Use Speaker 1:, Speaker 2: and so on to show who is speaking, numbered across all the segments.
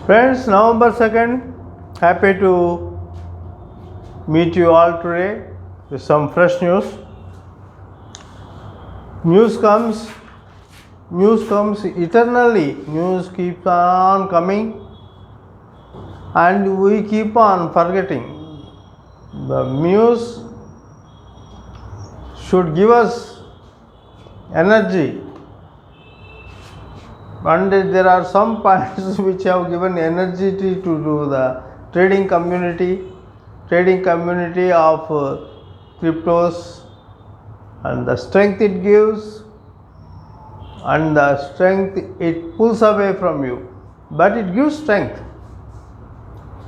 Speaker 1: Friends, November 2nd, happy to meet you all today with some fresh news. News comes eternally. News keeps on coming and we keep on forgetting. The news should give us energy, and there are some points which have given energy to the trading community of cryptos, and the strength it gives and the strength it pulls away from you, but it gives strength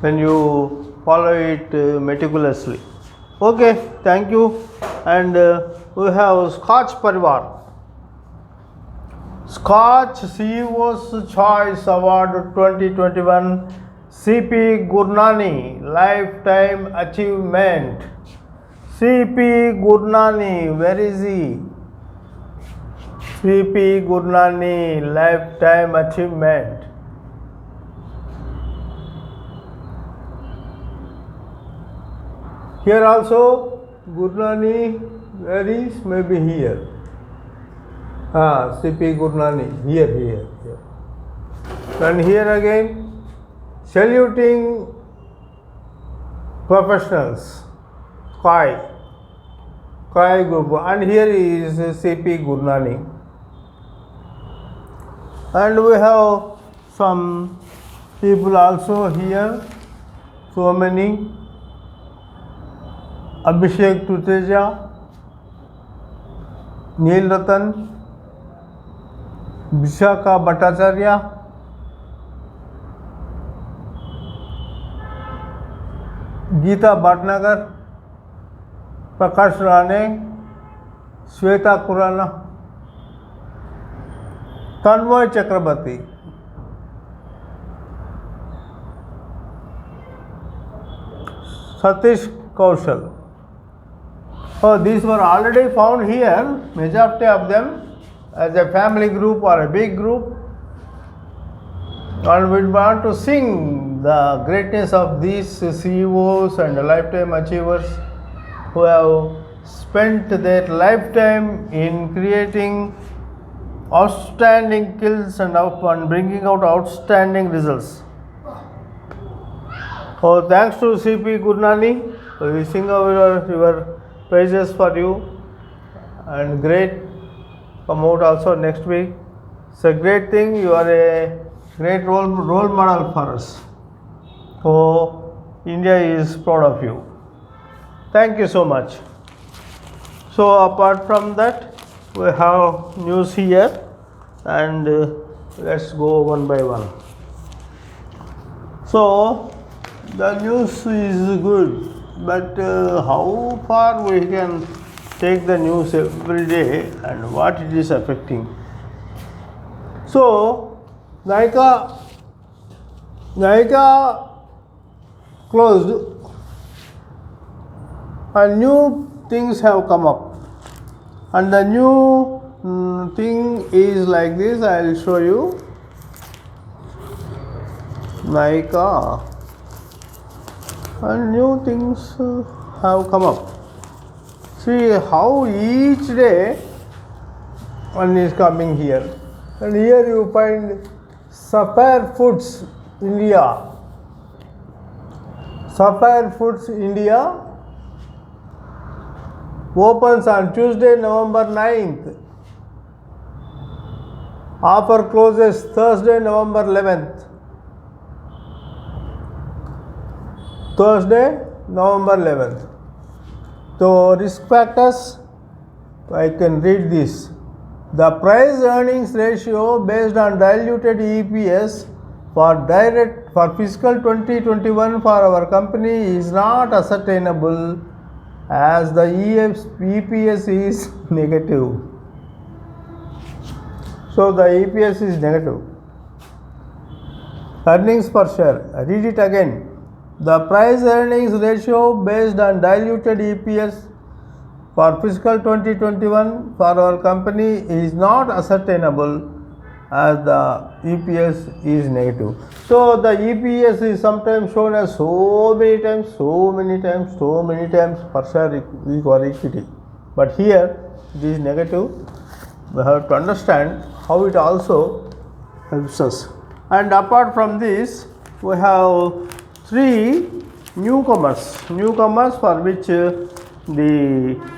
Speaker 1: when you follow it meticulously. Okay, thank you. And we have Scotch Parivar. Scotch CEO's Choice Award 2021, CP Gurnani Lifetime Achievement. CP Gurnani, where is he? CP Gurnani Lifetime Achievement. Here also Gurnani, where is? Maybe here. CP Gurnani, here. And here again, saluting professionals, Kai group, and here is CP Gurnani. And we have some people also here, so many. Abhishek Tuteja, Neil Ratan, Vishaka Bhattacharya, Geeta Bhatnagar, Prakash Rane, Shweta Kurana, Tanmoy Chakrabarti, Satish Kaushal. These were already found here, majority of them, as a family group or a big group, and we want to sing the greatness of these CEOs and lifetime achievers who have spent their lifetime in creating outstanding skills and bringing out outstanding results. Thanks to CP Gurnani, we sing your praises for you, and great come out also next week. It's a great thing. You are a great role model for us. So India is proud of you. Thank you so much. So apart from that, we have news here, and let's go one by one. So the news is good, but how far we can take the news every day and what it is affecting. So Nykaa closed and new things have come up, and the new thing is like this. I will show you. Nykaa, and new things have come up. See how each day one is coming here, and here you find Sapphire Foods India. Sapphire Foods India opens on Tuesday, November 9th. Offer closes Thursday, November 11th. Thursday, November 11th. So risk factors, I can read this. The price earnings ratio based on diluted EPS for for fiscal 2021 for our company is not ascertainable as the EPS is negative. So the EPS is negative. Earnings per share. I read it again. The price earnings ratio based on diluted EPS for fiscal 2021 for our company is not ascertainable as the EPS is negative. So the EPS is sometimes shown as so many times per share equal equity. But here it is negative. We have to understand how it also helps us. And apart from this, we have 3 newcomers for which the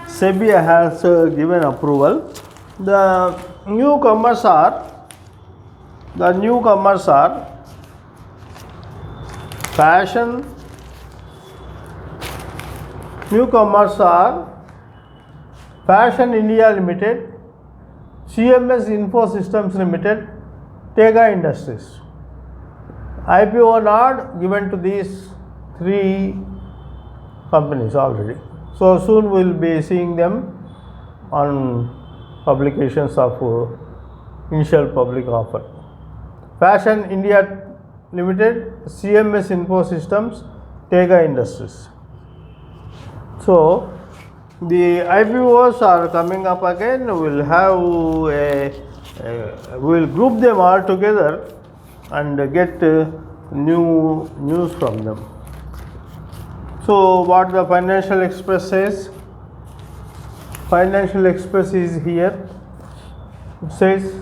Speaker 1: SEBI has given approval. The newcomers are Fashion. Newcomers are Fashion India Limited, CMS Info Systems Limited, Tega Industries. IPO nod given to these 3 companies already. So soon we will be seeing them on publications of initial public offer. Fashion India Limited, CMS Info Systems, Tega Industries. So the IPOs are coming up again. We'll have we'll group them all together and get new news from them. So what the Financial Express says, Financial Express is here. It says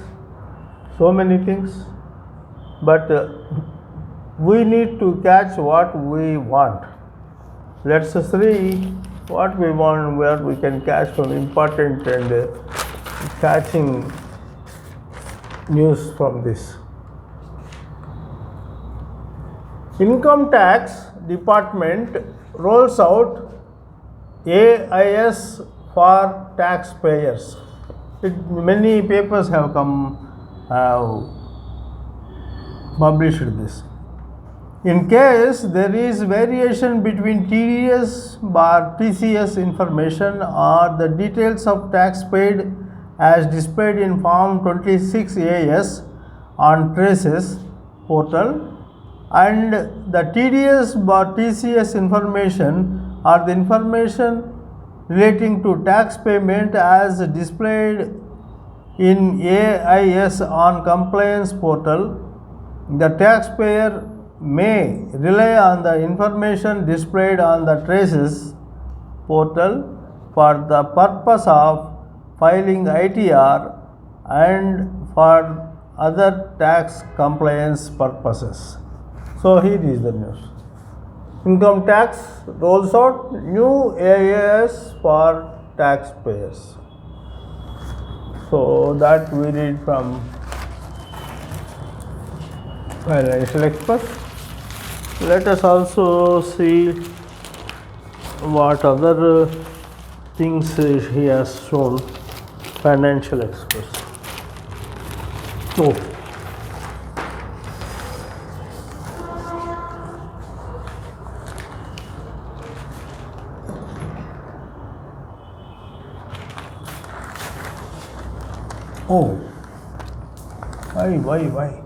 Speaker 1: so many things, but we need to catch what we want. Let's see what we want, where we can catch some important and catching news from this. Income Tax Department rolls out AIS for taxpayers. Many papers have published this. In case there is variation between TDS bar TCS information or the details of tax paid as displayed in Form 26AS on Traces portal, and the TDS bar TCS information or the information relating to tax payment as displayed in AIS on compliance portal, the taxpayer may rely on the information displayed on the Traces portal for the purpose of filing ITR and for other tax compliance purposes. So here is the news. Income tax rolls out new AIS for taxpayers. So that we read from Financial Express. Let us also see what other things he has shown. Financial Express. Oh. Oh. Why?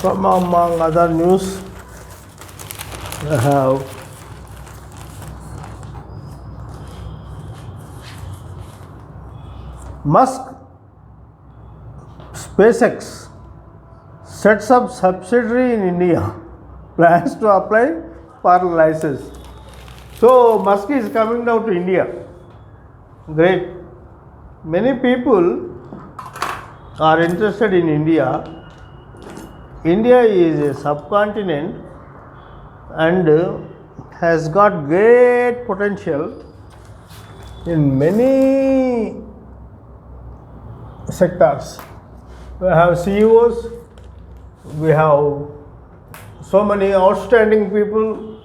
Speaker 1: From among other news, I have Musk SpaceX sets up subsidiary in India, plans to apply for license. So Musk is coming down to India. Great. Many people are interested in India. India is a subcontinent and has got great potential in many sectors. We have CEOs, we have so many outstanding people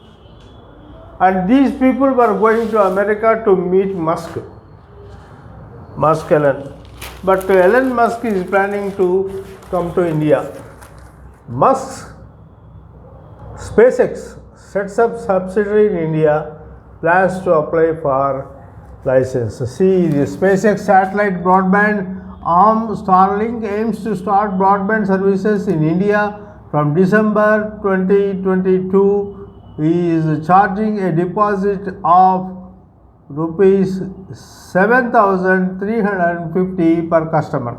Speaker 1: And these people were going to America to meet Musk Elon. But Elon Musk is planning to come to India. Musk SpaceX sets up subsidiary in India, plans to apply for license. See, the SpaceX satellite broadband arm Starlink aims to start broadband services in India from December 2022. He is charging a deposit of rupees 7,350 per customer.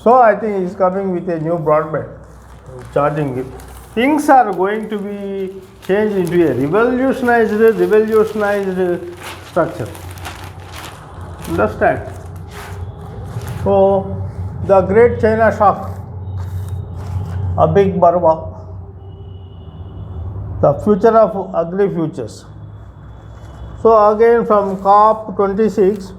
Speaker 1: So I think he is coming with a new broadband, charging it. Things are going to be changed into a revolutionized structure. Understand? So the great China shock, a big Burma, the future of ugly futures. So again from COP26,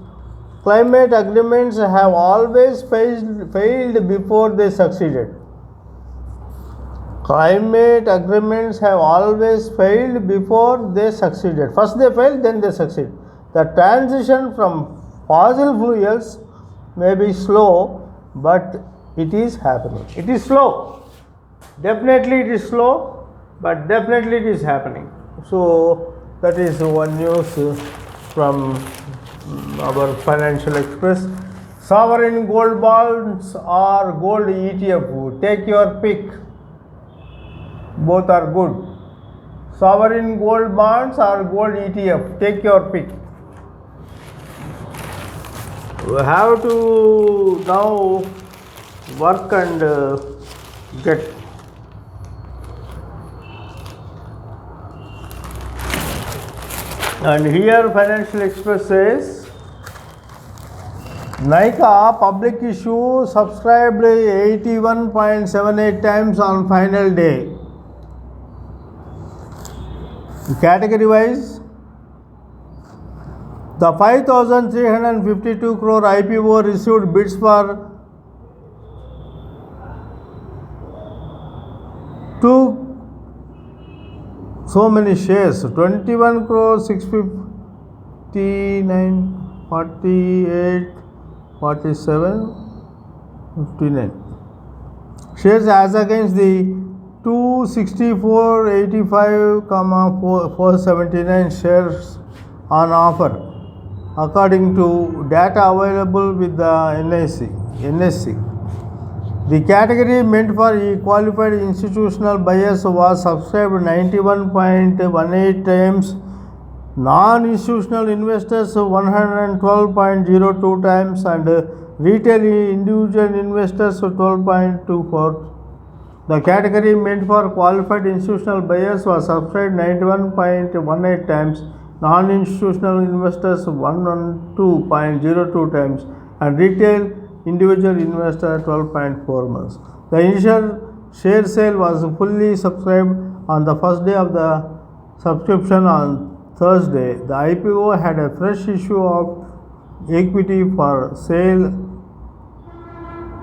Speaker 1: climate agreements have always failed before they succeeded. Climate agreements have always failed before they succeeded. First they failed, then they succeed. The transition from fossil fuels may be slow, but it is happening. It is slow. Definitely it is slow, but definitely it is happening. So that is one news from our Financial Express. Sovereign gold bonds or gold ETF, take your pick. Both are good. Sovereign gold bonds or gold ETF, take your pick. We have to now work and get. And here Financial Express says, Nika public issue subscribed 81.78 times on final day. Category wise, the 5,352 crore IPO received bids for so many shares, 21 crore 659 48 47 59 shares as against the 264.85, 479 shares on offer, according to data available with the NSE. The category meant for qualified institutional buyers was subscribed 91.18 times, non-institutional investors 112.02 times, and retail individual investors 12.24. The category meant for qualified institutional buyers was subscribed 91.18 times, non-institutional investors 112.02 times, and retail individual investor 12.4 months. The initial share sale was fully subscribed on the first day of the subscription on Thursday. The IPO had a fresh issue of equity for sale,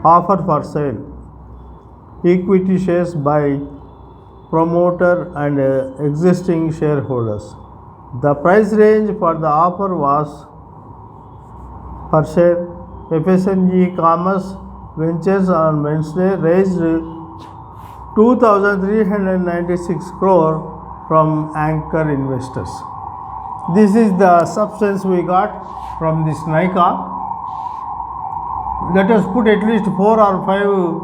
Speaker 1: offer for sale, equity shares by promoter and existing shareholders. The price range for the offer was per share. FSNG Commerce Ventures on Wednesday raised 2,396 crore from anchor investors. This is the substance we got from this Nika. Let us put at least 4 or 5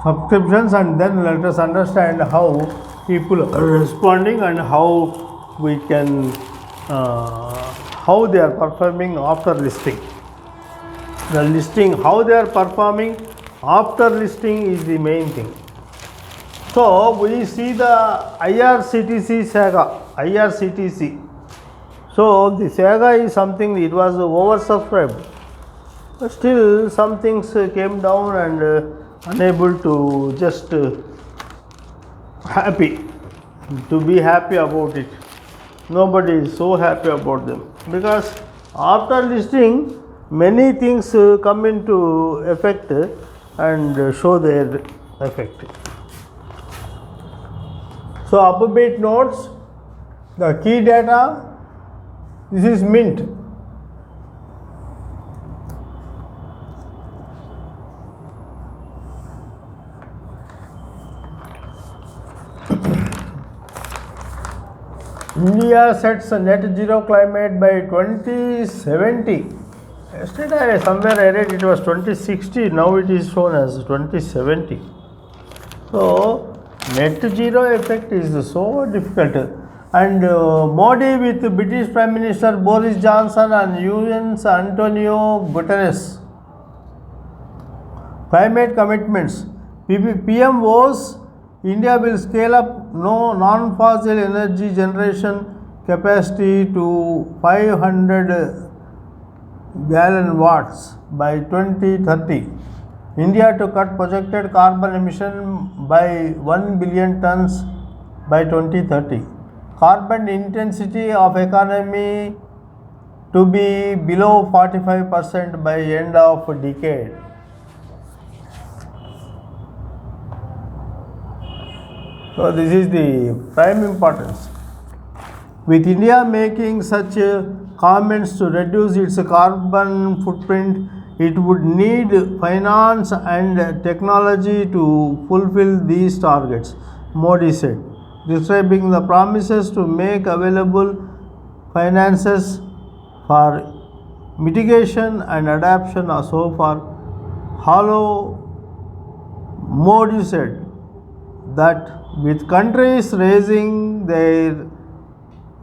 Speaker 1: subscriptions and then let us understand how people are responding and how we can how they are performing after listing. The listing, how they are performing after listing is the main thing. So we see the IRCTC saga, IRCTC. So the saga is something, it was oversubscribed, but still some things came down and unable to just be happy about it. Nobody is so happy about them, because after listing many things come into effect and show their effect. So Upbeat notes, The key data, this is Mint. India sets a net zero climate by 2070. Yesterday somewhere I read it was 2060, now it is shown as 2070. So net zero effect is so difficult. And Modi with British Prime Minister Boris Johnson and UN's Antonio Guterres. Climate commitments. PM was India will scale up non-fossil energy generation capacity to 500 gallon watts by 2030. India to cut projected carbon emission by 1 billion tons by 2030. Carbon intensity of economy to be below 45% by end of decade. So this is the prime importance. With India making such comments to reduce its carbon footprint, it would need finance and technology to fulfill these targets, Modi said, describing the promises to make available finances for mitigation and adaptation are so far hollow. Modi said that with countries raising their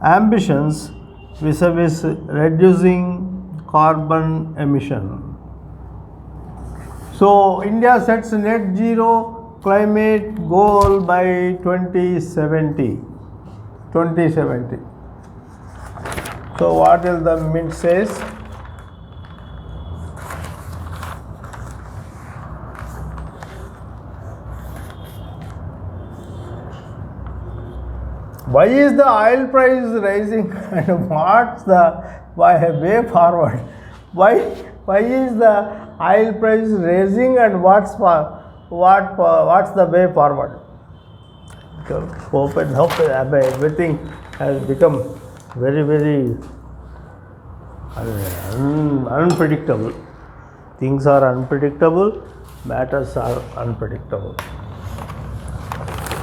Speaker 1: ambitions vis-a-vis reducing carbon emission. So India sets net zero climate goal by 2070. So what will the Mint says? Why is the oil price rising and what's the way forward? Why is the oil price rising and what's the way forward? Everything has become very unpredictable. Things are unpredictable, matters are unpredictable.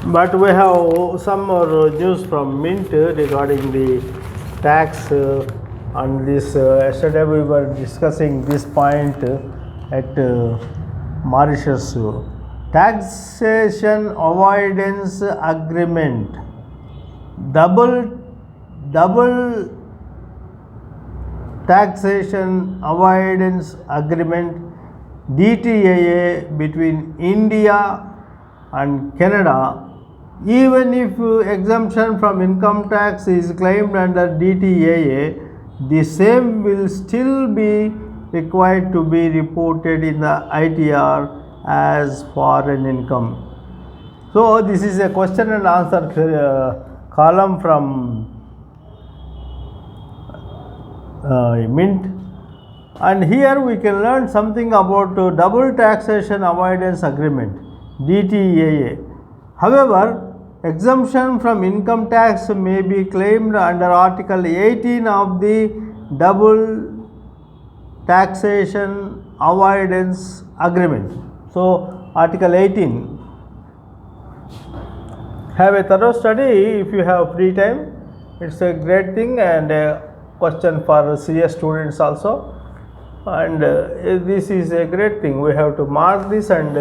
Speaker 1: But we have some more news from Mint regarding the tax on this. Yesterday we were discussing this point at Mauritius. Taxation avoidance agreement, double taxation avoidance agreement DTAA between India and Canada. Even if exemption from income tax is claimed under DTAA, the same will still be required to be reported in the ITR as foreign income. So this is a question and answer column from Mint, and here we can learn something about double taxation avoidance agreement DTAA. However, exemption from income tax may be claimed under Article 18 of the Double Taxation Avoidance Agreement. So, Article 18. Have a thorough study if you have free time. It's a great thing and a question for CS students also. And this is a great thing. We have to mark this and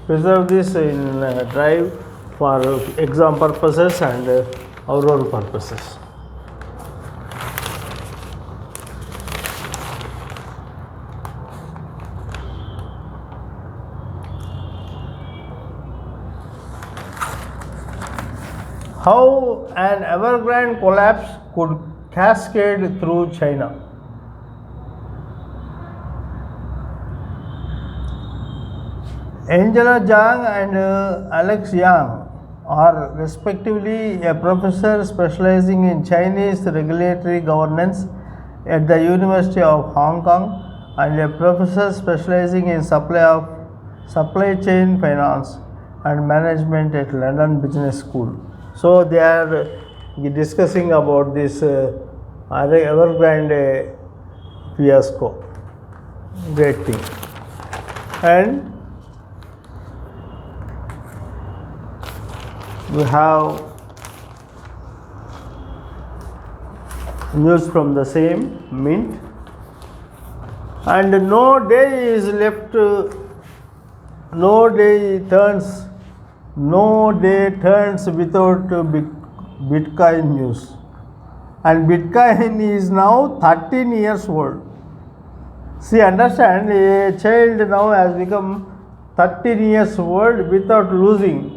Speaker 1: preserve this in drive for exam purposes and our own purposes. How an Evergrande collapse could cascade through China. Angela Zhang and Alex Yang are respectively a professor specializing in Chinese regulatory governance at the University of Hong Kong and a professor specializing in supply chain finance and management at London Business School. So they are discussing about this Evergrande fiasco. Great thing. And we have news from the same mint, and no day is left, no day turns without Bitcoin news. And Bitcoin is now 13 years old. See, understand, a child now has become 13 years old without losing.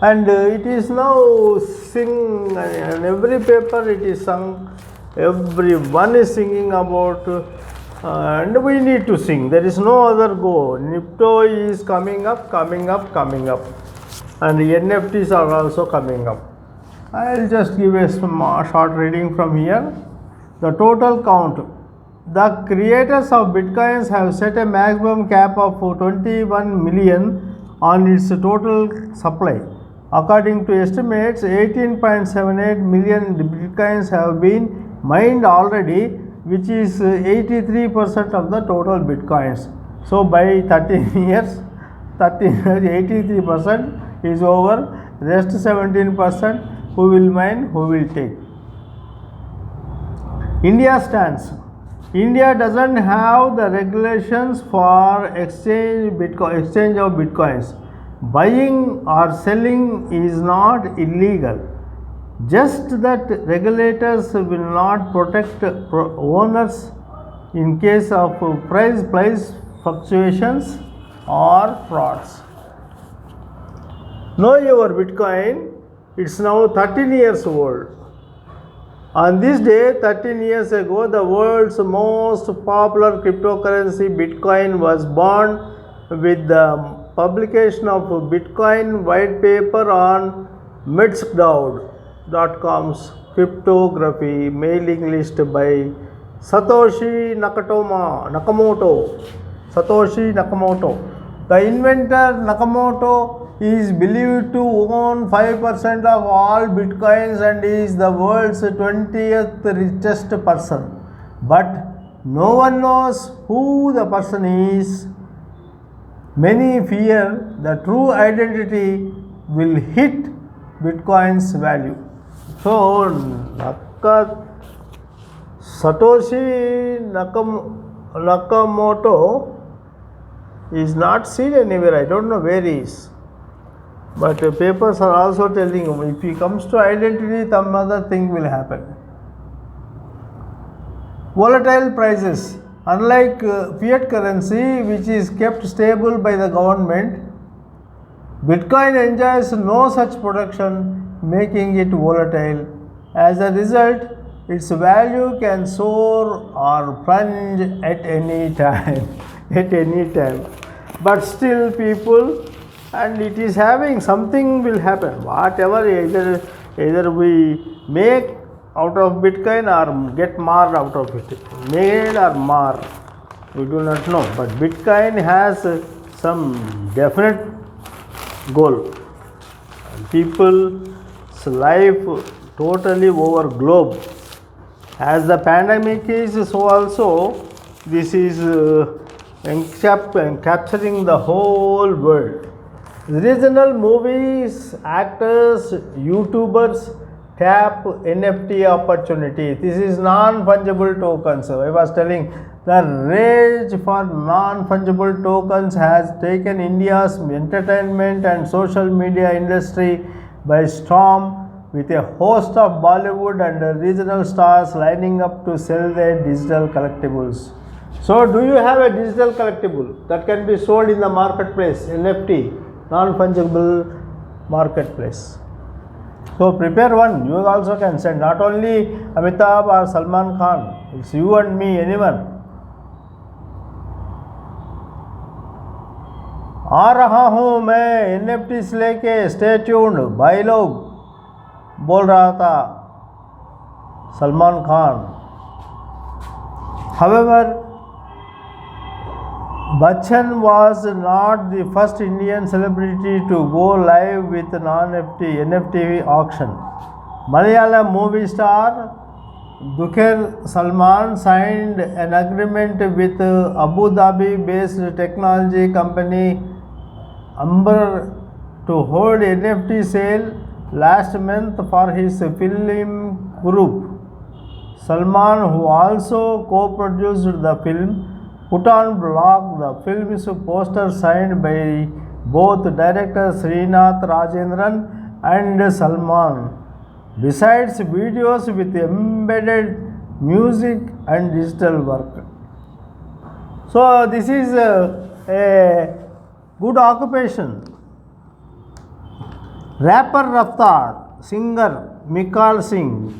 Speaker 1: And it is now sing, and every paper it is sung, everyone is singing about, and we need to sing. There is no other go. Nifto is coming up, and the NFTs are also coming up. I will just give a short reading from here. The total count. The creators of Bitcoins have set a maximum cap of 21 million on its total supply. According to estimates, 18.78 million Bitcoins have been mined already, which is 83% of the total Bitcoins. So by 13 years, 83% is over. Rest 17%, who will mine, who will take. India stance. India doesn't have the regulations for exchange of Bitcoins. Buying or selling is not illegal. Just that regulators will not protect owners in case of price fluctuations or frauds. Know your Bitcoin. It's now 13 years old. On this day, 13 years ago, the world's most popular cryptocurrency, Bitcoin, was born with the publication of Bitcoin white paper on Mixcloud.com's cryptography mailing list by Satoshi Nakamoto. The inventor Nakamoto is believed to own 5% of all Bitcoins and is the world's 20th richest person. But no one knows who the person is. Many fear the true identity will hit Bitcoin's value. So, Satoshi Nakamoto is not seen anywhere. I don't know where he is. But papers are also telling him, if he comes to identity, some other thing will happen. Volatile prices. Unlike fiat currency, which is kept stable by the government, Bitcoin enjoys no such protection, making it volatile. As a result, its value can soar or plunge at any time. But still, people, and it is having, something will happen. Whatever, either we make out of Bitcoin or get marred out of it. Made or mar, we do not know. But Bitcoin has some definite goal. People's life totally over globe. As the pandemic is, so also this is capturing the whole world. Regional movies, actors, YouTubers tap NFT opportunity. This is non-fungible tokens. I was telling, the rage for non-fungible tokens has taken India's entertainment and social media industry by storm, with a host of Bollywood and regional stars lining up to sell their digital collectibles. So, do you have a digital collectible that can be sold in the marketplace, NFT, non-fungible marketplace? So, prepare one. You also can send, not only Amitabh or Salman Khan, it's you and me, anyone. आ रहा हूँ मैं NFTs लेके, stay tuned, भाई लोग, बोल रहा था Salman Khan. However, Bachchan was not the first Indian celebrity to go live with an NFT auction. Malayalam movie star Dulquer Salman signed an agreement with Abu Dhabi-based technology company Amber to hold NFT sale last month for his film group. Salman, who also co-produced the film, put on blog the film's poster signed by both director Srinath Rajendran and Salman. Besides videos with embedded music and digital work. So this is a good occupation. Rapper Raftaar, singer Mika Singh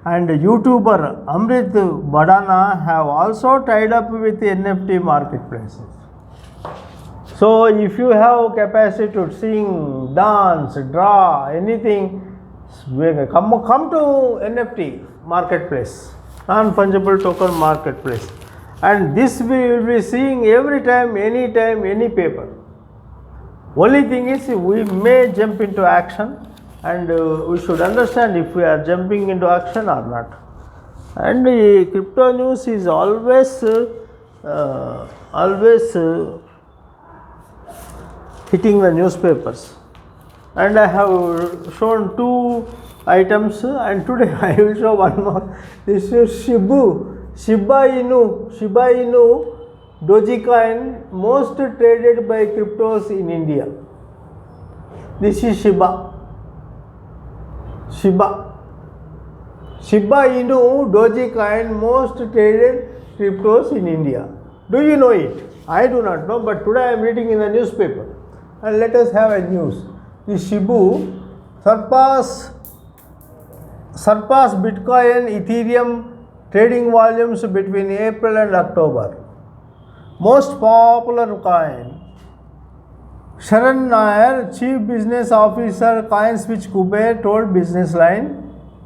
Speaker 1: and YouTuber Amrit Badana have also tied up with NFT marketplaces. So if you have capacity to sing, dance, draw, anything, come to NFT marketplace, non-fungible token marketplace, and this we will be seeing every time, anytime, any paper. Only thing is we may jump into action, and we should understand if we are jumping into action or not. And crypto news is always hitting the newspapers. And I have shown two items, and today I will show one more. This is Shiba Inu Dogecoin, most traded by cryptos in India. This is Shiba Inu Dogecoin, most traded cryptos in India. Do you know it? I do not know, but today I am reading in the newspaper. And let us have a news. The Shibu surpass Bitcoin, Ethereum trading volumes between April and October. Most popular coin. Sharan Nair, Chief Business Officer, CoinSwitch Kuber, told Business Line.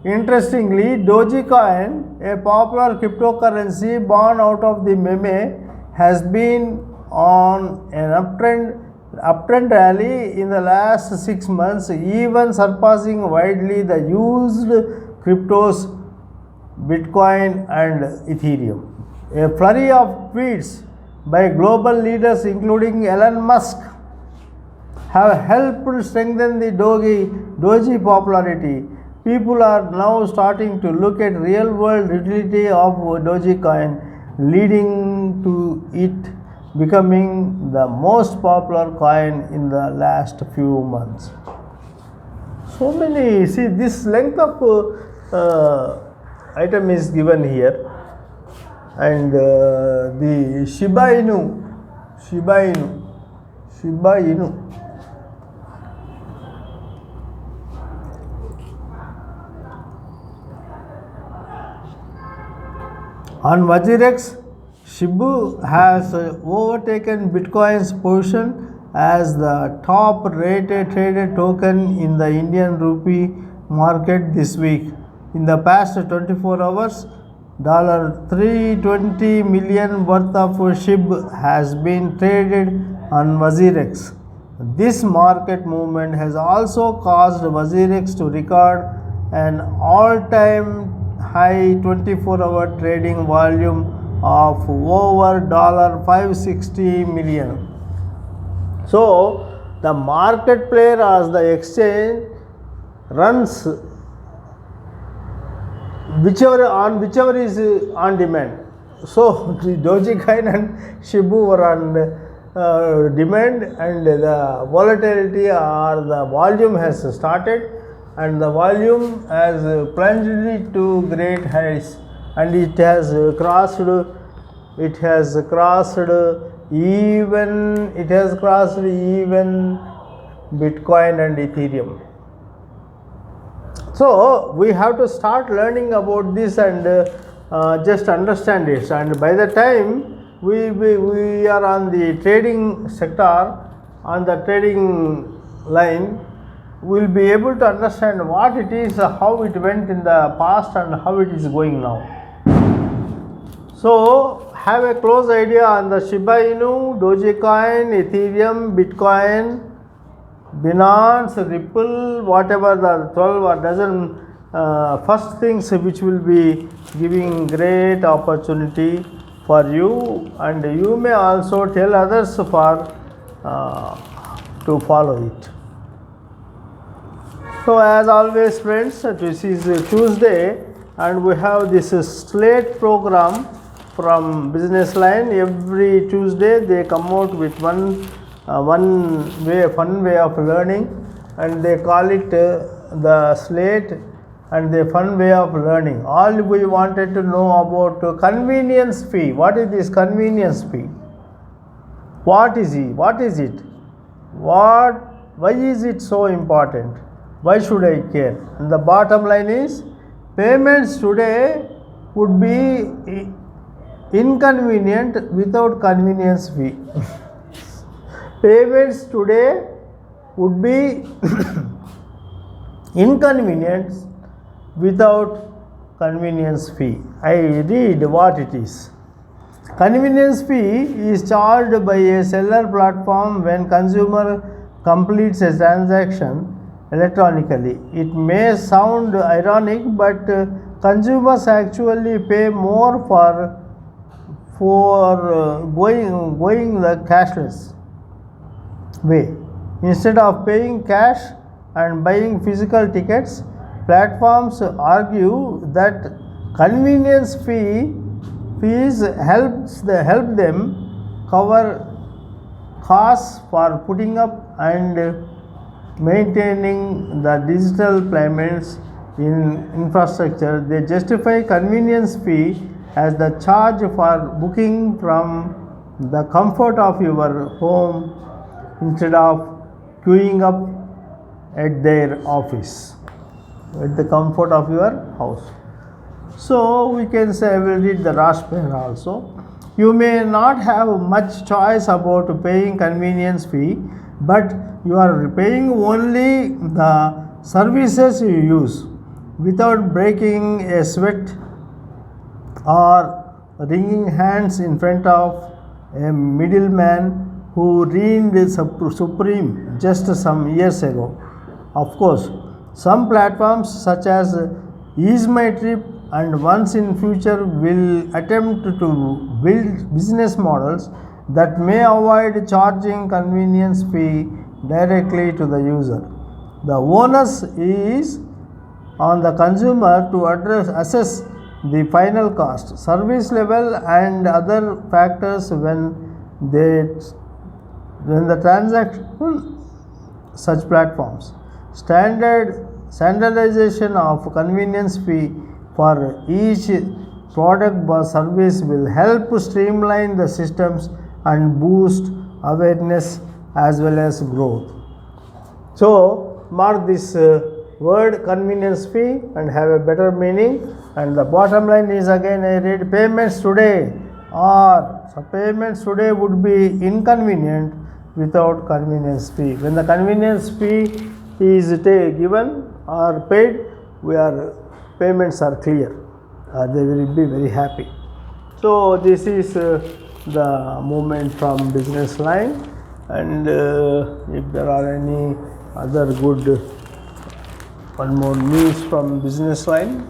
Speaker 1: Interestingly, Dogecoin, a popular cryptocurrency born out of the meme, has been on an uptrend rally in the last 6 months, even surpassing widely the used cryptos Bitcoin and Ethereum. A flurry of tweets by global leaders including Elon Musk have helped strengthen the Doge popularity. People are now starting to look at real world utility of Dogecoin, leading to it becoming the most popular coin in the last few months. So many, see this length of item is given here, and the Shiba Inu. On WazirX, Shibu has overtaken Bitcoin's position as the top rated traded token in the Indian rupee market this week. In the past 24 hours, $320 million worth of SHIB has been traded on WazirX. This market movement has also caused WazirX to record an all-time high 24-hour trading volume of over $560 million. So the market player as the exchange runs whichever is on demand. So the Dogecoin and Shibu were on demand, and the volatility or the volume has started, and the volume has plunged to great heights, and it has crossed even Bitcoin and Ethereum. So we have to start learning about this and just understand it, and by the time we are on the trading sector, on the trading line, we will be able to understand what it is, how it went in the past and how it is going now. So have a close idea on the Shiba Inu, Dogecoin, Ethereum, Bitcoin. Binance, Ripple, whatever the 12 or dozen first things which will be giving great opportunity for you, and you may also tell others for to follow it. So as always friends, this is Tuesday and we have this slate program from Business Line. Every Tuesday they come out with one fun way of learning, and they call it the slate and the fun way of learning. All we wanted to know about convenience fee. What is this convenience fee? What is it? Why is it so important? Why should I care? And the bottom line is, payments today would be inconvenient without convenience fee. Payments today would be inconvenient without convenience fee. I read what it is. Convenience fee is charged by a seller platform when consumer completes a transaction electronically. It may sound ironic, but consumers actually pay more for going the cashless way. Instead of paying cash and buying physical tickets, platforms argue that convenience fees help them cover costs for putting up and maintaining the digital payments in infrastructure. They justify convenience fee as the charge for booking from the comfort of your home instead of queuing up at their office, at the comfort of your house. So we can say, I will read the last pair also. You may not have much choice about paying convenience fee, but you are paying only the services you use without breaking a sweat or wringing hands in front of a middleman who reigned supreme just some years ago. Of course, some platforms such as EaseMyTrip and once in future will attempt to build business models that may avoid charging convenience fee directly to the user. The onus is on the consumer to assess the final cost, service level and other factors when the transaction such platforms. Standardization of convenience fee for each product or service will help streamline the systems and boost awareness as well as growth. So mark this word convenience fee and have a better meaning. And the bottom line is, again I read, payments today would be inconvenient without convenience fee. When the convenience fee is given or paid, payments are clear. They will be very happy. So this is the movement from Business Line, and if there are any other good one more news from Business Line.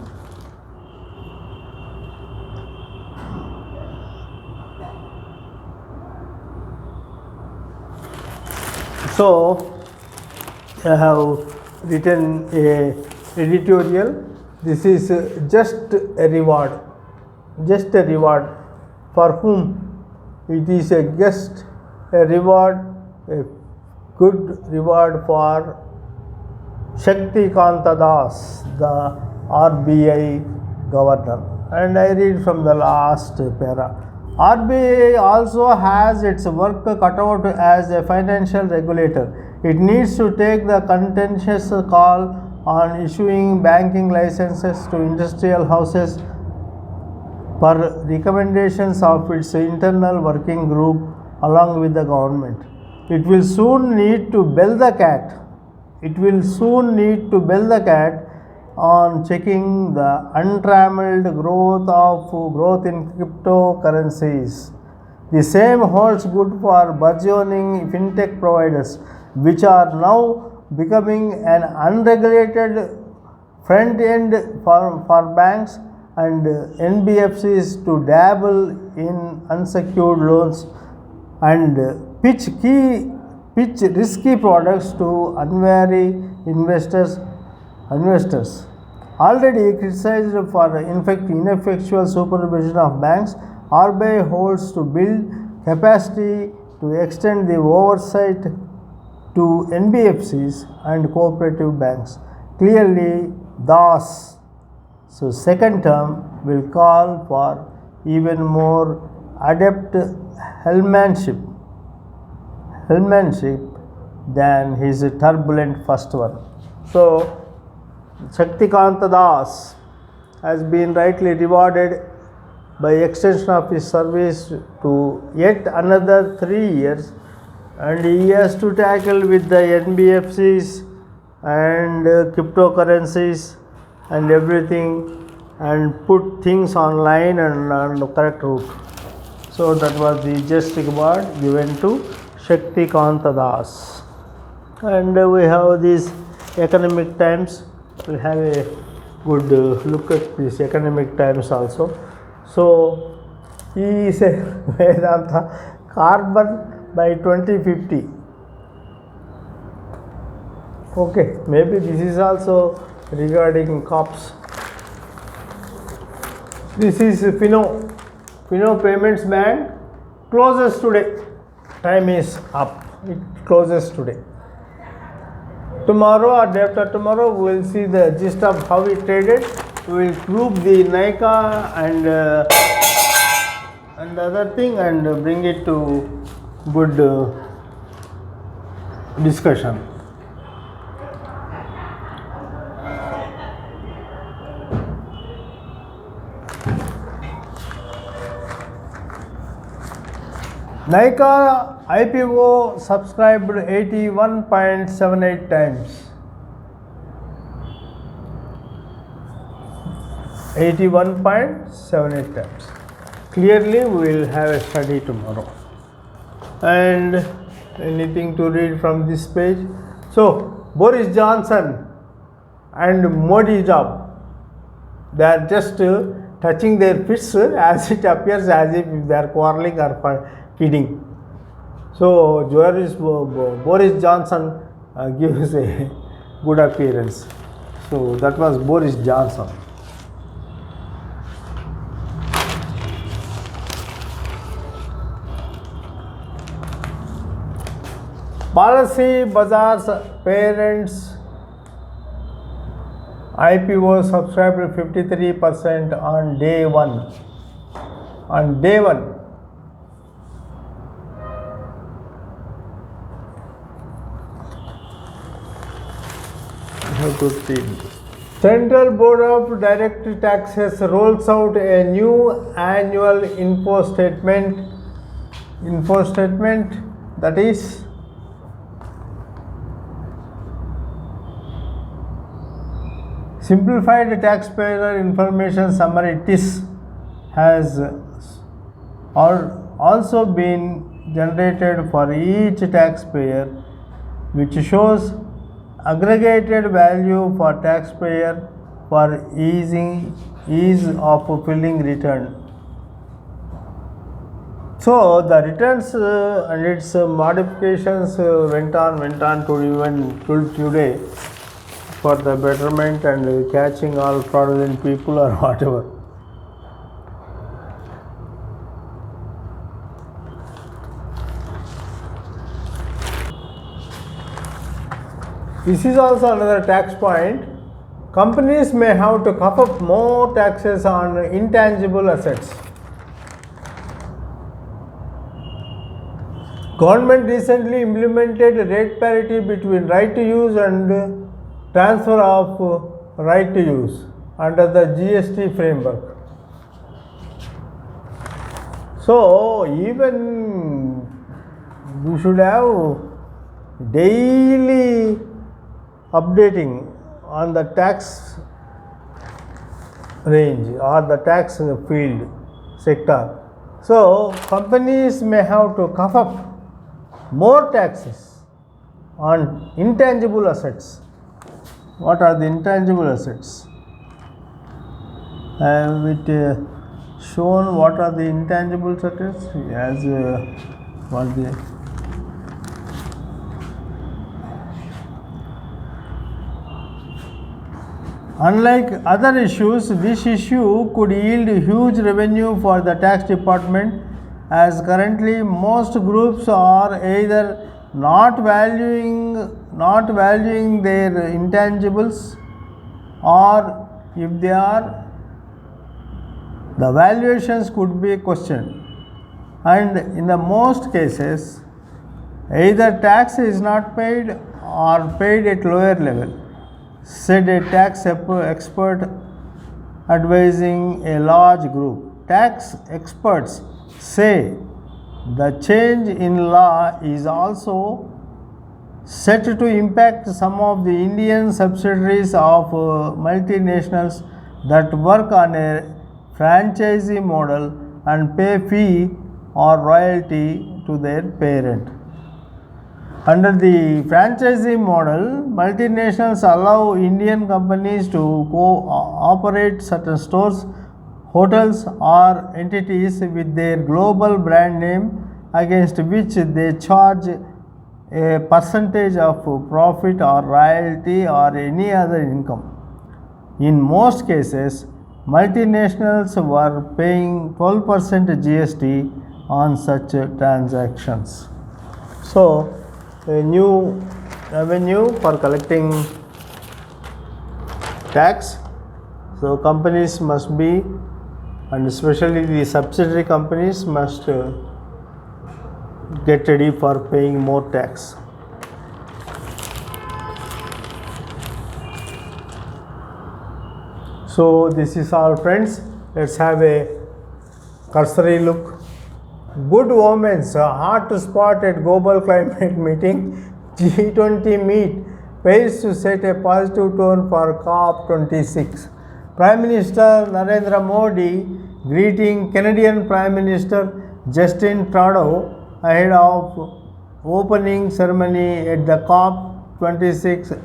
Speaker 1: So I have written a editorial. This is just a reward for whom? It is a good reward for Shakti Kanta Das, the RBI governor. And I read from the last para. RBI also has its work cut out as a financial regulator. It needs to take the contentious call on issuing banking licenses to industrial houses per recommendations of its internal working group along with the government. It will soon need to bell the cat. On checking the untrammeled growth in cryptocurrencies. The same holds good for burgeoning fintech providers, which are now becoming an unregulated front end for banks and NBFCs to dabble in unsecured loans and pitch risky products to unwary investors. Already criticized for ineffectual supervision of banks, RBI holds to build capacity to extend the oversight to NBFCs and cooperative banks. Clearly, thus, so second term will call for even more adept helmsmanship than his turbulent first one. So, Shaktikanta Das has been rightly rewarded by extension of his service to yet another 3 years, and he has to tackle with the NBFCs and cryptocurrencies and everything and put things online and on the correct route. So that was the just reward given to Shaktikanta Das. And we have these economic times. We have a good look at these economic times also. So he says Vedanta carbon by 2050. Okay, maybe this is also regarding COPs. This is Fino Payments Bank closes today. Time is up. It closes today. Tomorrow or day after tomorrow, we will see the gist of how it traded. We will group the Nykaa and other thing and bring it to good discussion. Nykaa IPO subscribed 81.78 times. 81.78 times. Clearly, we will have a study tomorrow. And anything to read from this page? So, Boris Johnson and Modi job, they are just touching their fists as it appears as if they are quarreling or kidding. So, Boris Johnson gives a good appearance. So, that was Boris Johnson. Policy Bazaar's parents IPO subscribed 53% on day one. On day one. Central Board of Direct Taxes rolls out a new annual info statement that is simplified taxpayer information summary TIS has also been generated for each taxpayer, which shows aggregated value for taxpayer for ease of filing return. So the returns and its modifications went on to even till today for the betterment and catching all fraudulent people or whatever. This is also another tax point. Companies may have to cough up more taxes on intangible assets. Government recently implemented rate parity between right to use and transfer of right to use under the GST framework. So even we should have daily updating on the tax range or the tax field sector. So companies may have to cough up more taxes on intangible assets. What are the intangible assets? I have it shown what are the intangible assets as what the unlike other issues, this issue could yield huge revenue for the tax department, as currently most groups are either not valuing their intangibles, or if they are, the valuations could be questioned, and in the most cases either tax is not paid or paid at lower level, said a tax expert advising a large group. Tax experts say the change in law is also set to impact some of the Indian subsidiaries of multinationals that work on a franchisee model and pay fee or royalty to their parent. Under the franchisee model, multinationals allow Indian companies to operate certain stores, hotels, or entities with their global brand name, against which they charge a percentage of profit or royalty or any other income. In most cases, multinationals were paying 12% GST on such transactions. So, a new revenue for collecting tax. So, companies must be, and especially the subsidiary companies must get ready for paying more tax. So, this is all, friends. Let's have a cursory look. Good omens, hard to spot at global climate meeting. G20 meet fails to set a positive tone for COP26. Prime Minister Narendra Modi greeting Canadian Prime Minister Justin Trudeau ahead of opening ceremony at the COP26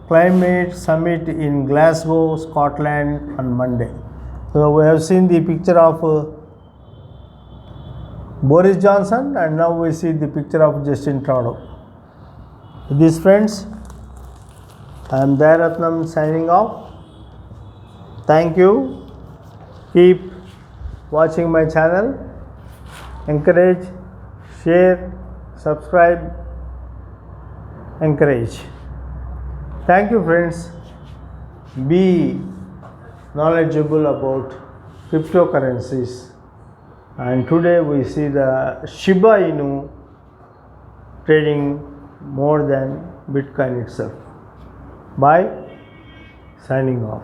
Speaker 1: Climate Summit in Glasgow, Scotland on Monday. So we have seen the picture of Boris Johnson, and now we see the picture of Justin Trudeau. With these, friends, I am Dayaratnam signing off. Thank you. Keep watching my channel. Encourage, share, subscribe, encourage. Thank you, friends. Be knowledgeable about cryptocurrencies. And today we see the Shiba Inu trading more than Bitcoin itself. Bye. Signing off.